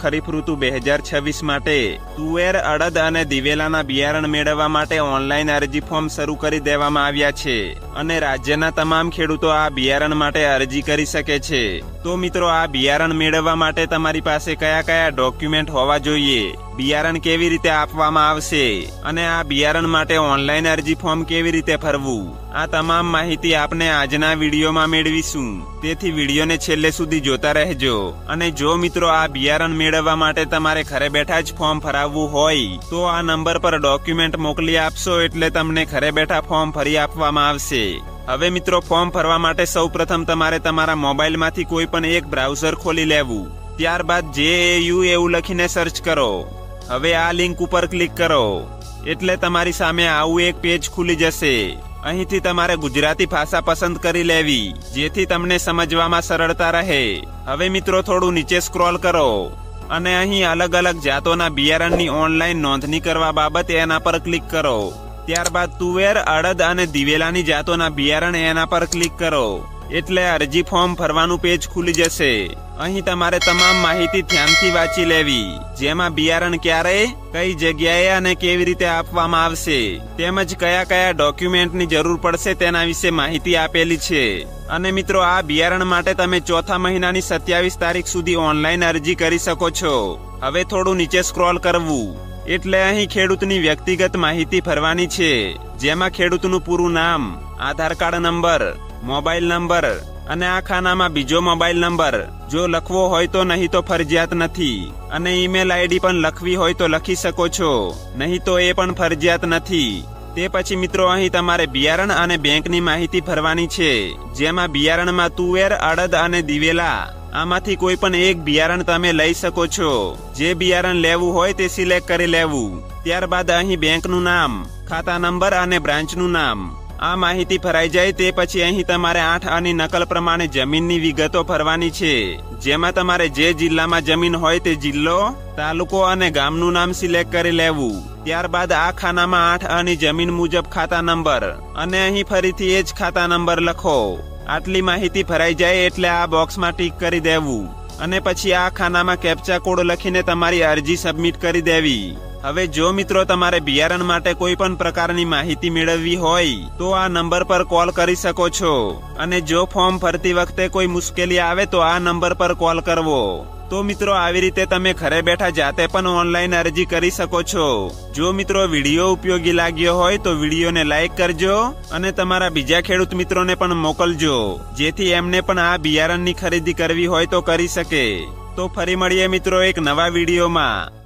ખરીફ ઋતુ 2026 માટે તુવેર, અડદ અને દિવેલાના બિયારણ મેળવવા માટે ઓનલાઈન અરજી ફોર્મ શરૂ કરી દેવામાં આવ્યા છે અને રાજ્યના તમામ ખેડૂતો આ બિયારણ માટે અરજી કરી શકે છે। તો મિત્રો, આ બિયારણ મેળવવા માટે તમારી પાસે કયા કયા ડોક્યુમેન્ટ હોવા જોઈએ, બિયારણ કેવી રીતે આપવામાં આવશે અને આ બિયારણ માટે ઓનલાઈન અરજી ફોર્મ કેવી રીતે ભરવું, આ તમામ માહિતી આપને આજના વિડીયોમાં મેળવીશું। તેથી વિડીયોને છેલ્લે સુધી જોતા રહેજો। અને જો મિત્રો, આ બિયારણ મેળવવા માટે તમારે ઘરે બેઠા જ ફોર્મ ભરાવવું હોય તો આ નંબર પર ડોક્યુમેન્ટ મોકલી આપશો એટલે તમને ઘરે બેઠા ફોર્મ ભરી આપવામાં આવશે। હવે મિત્રો, ફોર્મ ભરવા માટે સૌપ્રથમ તમારે તમારા મોબાઈલમાંથી કોઈ પણ એક બ્રાઉઝર ખોલી લેવું, ત્યારબાદ JAU એવું લખીને સર્ચ કરો। હવે આ લિંક ઉપર ક્લિક કરો એટલે તમારી સામે આવું એક પેજ ખુલી જશે। અહીંથી તમારે ગુજરાતી ભાષા પસંદ કરી લેવી જેથી તમને સમજવામાં સરળતા રહે। હવે મિત્રો, થોડું નીચે સ્ક્રોલ કરો અને અહીં અલગ અલગ જાતોના બિયારણની ઓનલાઈન નોંધણી કરવા બાબત એના પર ક્લિક કરો। ત્યારબાદ તુવેર, અડદ અને દિવેલાની જાતોના બિયારણ એના પર ક્લિક કરો એટલે અરજી ફોર્મ ભરવાનું પેજ ખુલી જશે। અહીં તમારે તમામ માહિતી ધ્યાનથી વાંચી લેવી, જેમાં બિયારણ ક્યારે, કઈ જગ્યાએ અને કેવી રીતે આપવામાં આવશે તેમજ કયા કયા ડોક્યુમેન્ટની જરૂર પડશે તેના વિશે માહિતી આપેલી છે। અને મિત્રો, આ બિયારણ માટે તમે ચોથા મહિનાની 27 તારીખ સુધી ઓનલાઈન અરજી કરી શકો છો। હવે થોડું નીચે સ્ક્રોલ કરવું એટલે અહીં ખેડૂતની વ્યક્તિગત માહિતી ભરવાની છે, જેમાં ખેડૂતનું પૂરું નામ, આધાર કાર્ડ નંબર, મોબાઈલ નંબર અને આ ખાનામાં બીજો મોબાઈલ નંબર જો લખવો હોય તો, નહીં તો ફરજિયાત નથી, અને ઈમેલ આઈડી પણ લખવી હોય તો લખી શકો છો, નહીં તો એ પણ ફરજિયાત નથી। તે પછી મિત્રો, અહીં તમારે બિયારણ અને બેંકની માહિતી ભરવાની છે, જેમાં બિયારણમાં તુવેર, અડદ અને દિવેલા આમાંથી કોઈ પણ એક બિયારણ તમે લઈ શકો છો। જે બિયારણ લેવું હોય તે સિલેક્ટ કરી લેવું। ત્યારબાદ અહીં બેંકનું નામ, ખાતા નંબર અને બ્રાન્ચનું નામ આ માહિતી ભરાઈ જાય તે પછી અહીં તમારે 8 આની નકલ પ્રમાણે જમીનની વિગતો ભરવાની છે, જેમાં તમારે જે જિલ્લામાં જમીન હોય તે જિલ્લો, તાલુકો અને ગામનું નામ સિલેક્ટ કરી લેવું। ત્યારબાદ આ ખાનામાં 8 આની જમીન મુજબ ખાતા નંબર અને અહીં ફરીથી એ જ ખાતા નંબર લખો। આટલી માહિતી ભરાઈ જાય એટલે આ બોક્સમાં ટીક કરી દેવું અને પછી આ ખાનામાં કેપ્ચા કોડ લખીને તમારી અરજી સબમિટ કરી દેવી। હવે જો મિત્રો, તમારે બિયારણ માટે કોઈ પણ પ્રકારની માહિતી મેળવવી હોય તો આ નંબર પર કોલ કરી શકો છો, અને જો ફોર્મ ભરતી વખતે કોઈ મુશ્કેલી આવે તો આ નંબર પર કોલ કરવો। તો મિત્રો, આવી રીતે તમે ઘરે બેઠા જાતે પણ ઓનલાઈન અરજી કરી શકો છો। જો મિત્રો, વિડીયો ઉપયોગી લાગ્યો હોય તો વિડીયોને લાઈક કરજો અને તમારા બીજા ખેડૂત મિત્રોને પણ મોકલજો, જેથી એમને પણ આ બિયારણની ખરીદી કરવી હોય તો કરી શકે। તો ફરી મળીએ મિત્રો એક નવા વિડીયોમાં।